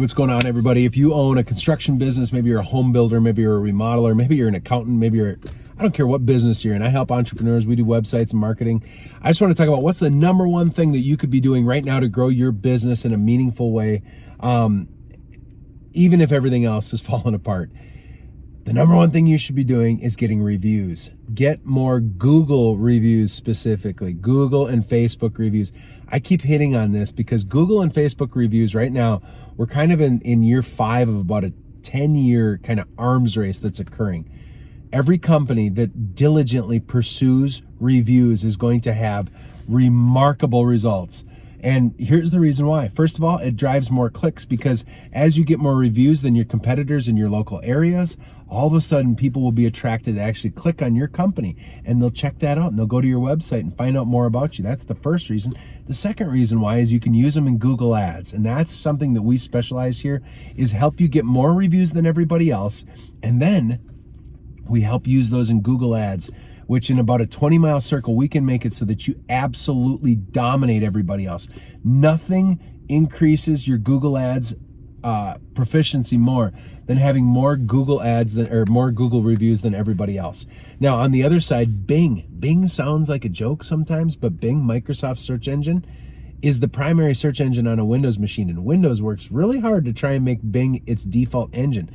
what's going on, everybody? If you own a construction business, maybe you're a home builder, maybe you're a remodeler, maybe you're an accountant, maybe I don't care what business you're in. I help entrepreneurs. We do websites and marketing. I just want to talk about what's the number one thing that you could be doing right now to grow your business in a meaningful way, even if everything else is falling apart. The number one thing you should be doing is getting reviews. Get more Google reviews, specifically Google and Facebook reviews. I keep hitting on this because Google and Facebook reviews right now, we're kind of in year 5 of about a 10-year kind of arms race that's occurring. Every company that diligently pursues reviews is going to have remarkable results. And here's the reason why. First of all, it drives more clicks because as you get more reviews than your competitors in your local areas, all of a sudden people will be attracted to actually click on your company and they'll check that out and they'll go to your website and find out more about you. That's the first reason. The second reason why is you can use them in Google Ads. And that's something that we specialize here, is help you get more reviews than everybody else. And then we help use those in Google Ads, which in about a 20-mile circle, we can make it so that you absolutely dominate everybody else. Nothing increases your Google Ads proficiency more than having more Google Ads or more Google reviews than everybody else. Now, on the other side, Bing. Bing sounds like a joke sometimes, but Bing, Microsoft search engine, is the primary search engine on a Windows machine, and Windows works really hard to try and make Bing its default engine.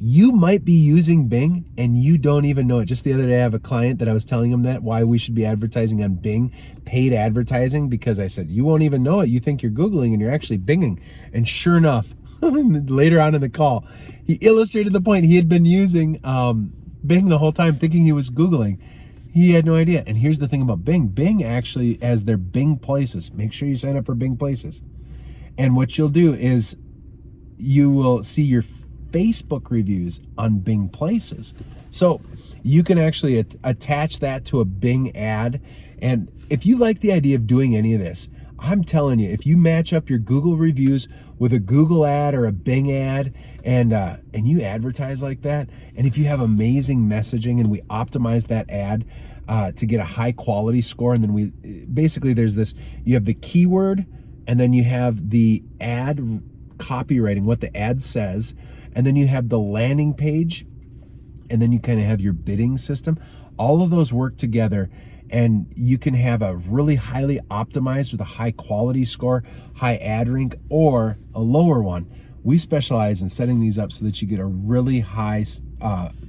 You might be using Bing and you don't even know it. Just the other day, I have a client that I was telling him why we should be advertising on Bing, paid advertising, because I said, you won't even know it. You think you're Googling and you're actually Binging. And sure enough, later on in the call, he illustrated the point. He had been using Bing the whole time thinking he was Googling. He had no idea. And here's the thing about Bing. Bing actually has their Bing Places. Make sure you sign up for Bing Places. And what you'll do is you will see your Facebook reviews on Bing Places. So you can actually attach that to a Bing ad. And if you like the idea of doing any of this, I'm telling you, if you match up your Google reviews with a Google ad or a Bing ad and you advertise like that, and if you have amazing messaging and we optimize that ad to get a high quality score, and then basically there's this, you have the keyword and then you have the ad copywriting, what the ad says, and then you have the landing page, and then you kind of have your bidding system. All of those work together, and you can have a really highly optimized with a high quality score, high ad rank, or a lower one. We specialize in setting these up so that you get a really high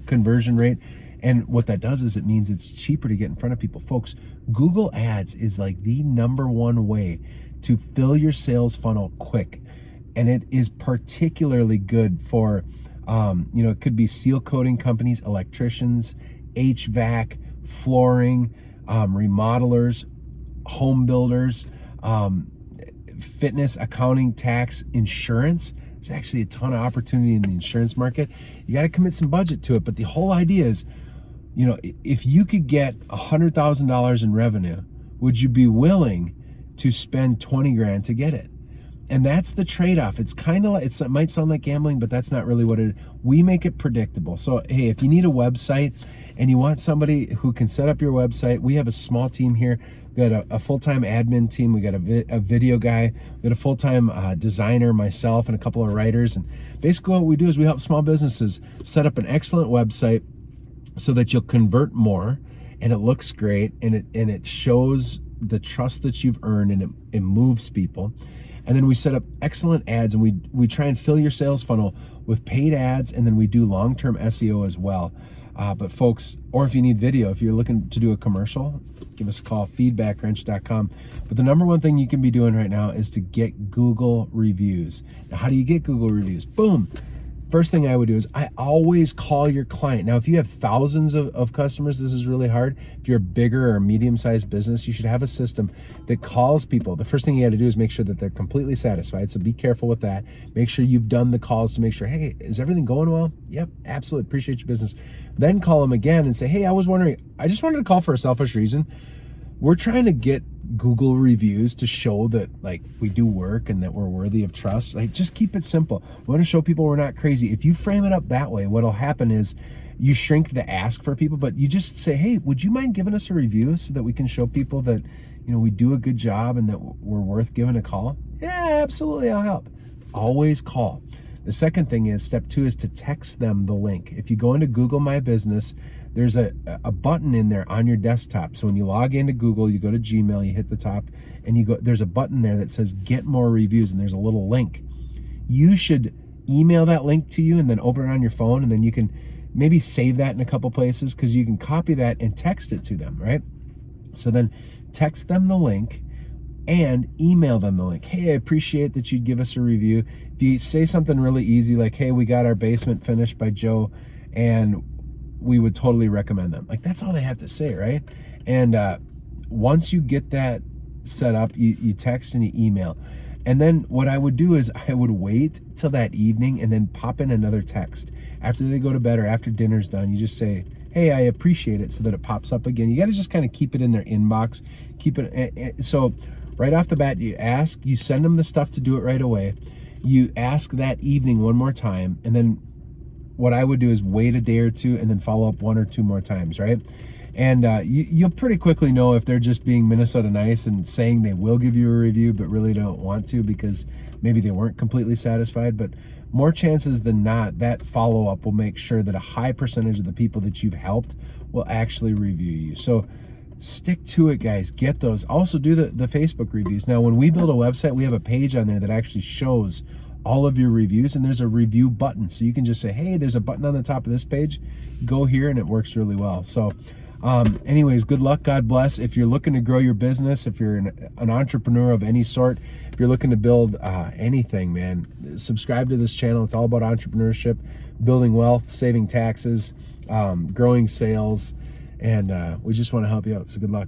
conversion rate. And what that does is it means it's cheaper to get in front of people. Folks, Google Ads is like the number one way to fill your sales funnel quick. And it is particularly good for, it could be seal coating companies, electricians, HVAC, flooring, remodelers, home builders, fitness, accounting, tax, insurance. There's actually a ton of opportunity in the insurance market. You got to commit some budget to it. But the whole idea is, if you could get $100,000 in revenue, would you be willing to spend 20 grand to get it? And that's the trade-off. It's kind of like, it might sound like gambling, but that's not really what it is. We make it predictable. So, hey, if you need a website and you want somebody who can set up your website, we have a small team here. We got a full-time admin team. We got a video guy. We got a full-time designer, myself, and a couple of writers. And basically what we do is we help small businesses set up an excellent website so that you'll convert more, and it looks great, and it shows the trust that you've earned, and it moves people. And then we set up excellent ads, and we try and fill your sales funnel with paid ads, and then we do long-term SEO as well. But folks, or if you need video, if you're looking to do a commercial, give us a call, feedbackwrench.com. But the number one thing you can be doing right now is to get Google reviews. Now, how do you get Google reviews? Boom. First thing I would do is I always call your client. Now, if you have thousands of customers, this is really hard. If you're a bigger or medium-sized business, you should have a system that calls people. The first thing you got to do is make sure that they're completely satisfied. So be careful with that. Make sure you've done the calls to make sure, hey, is everything going well? Yep, absolutely. Appreciate your business. Then call them again and say, hey, I was wondering, I just wanted to call for a selfish reason. We're trying to get Google reviews to show that we do work and that we're worthy of trust. Just keep it simple. We want to show people we're not crazy. If you frame it up that way, what'll happen is you shrink the ask for people, but you just say, hey, would you mind giving us a review so that we can show people that, we do a good job and that we're worth giving a call? Yeah, absolutely. I'll help. Always call. The second thing is, step 2 is to text them the link. If you go into Google My Business, there's a button in there on your desktop. So when you log into Google, you go to Gmail, you hit the top, and there's a button there that says get more reviews, and there's a little link. You should email that link to you and then open it on your phone, and then you can maybe save that in a couple places, because you can copy that and text it to them, right? So then text them the link and email them the link. Hey, I appreciate that you'd give us a review. If you say something really easy like, hey, we got our basement finished by Joe and we would totally recommend them. Like, that's all they have to say, right? And once you get that set up, you text and you email. And then what I would do is I would wait till that evening and then pop in another text. After they go to bed or after dinner's done, you just say, hey, I appreciate it, so that it pops up again. You got to just kind of keep it in their inbox. Keep it. So right off the bat, you send them the stuff to do it right away. You ask that evening one more time. And then what I would do is wait a day or two and then follow up 1 or 2 more times, right? And you'll pretty quickly know if they're just being Minnesota nice and saying they will give you a review, but really don't want to because maybe they weren't completely satisfied. But more chances than not, that follow-up will make sure that a high percentage of the people that you've helped will actually review you. So stick to it, guys. Get those. Also do the Facebook reviews. Now, when we build a website, we have a page on there that actually shows all of your reviews, and there's a review button. So you can just say, hey, there's a button on the top of this page. Go here, and it works really well. So anyways, good luck. God bless. If you're looking to grow your business, if you're an entrepreneur of any sort, if you're looking to build anything, man, subscribe to this channel. It's all about entrepreneurship, building wealth, saving taxes, growing sales, and we just want to help you out. So good luck.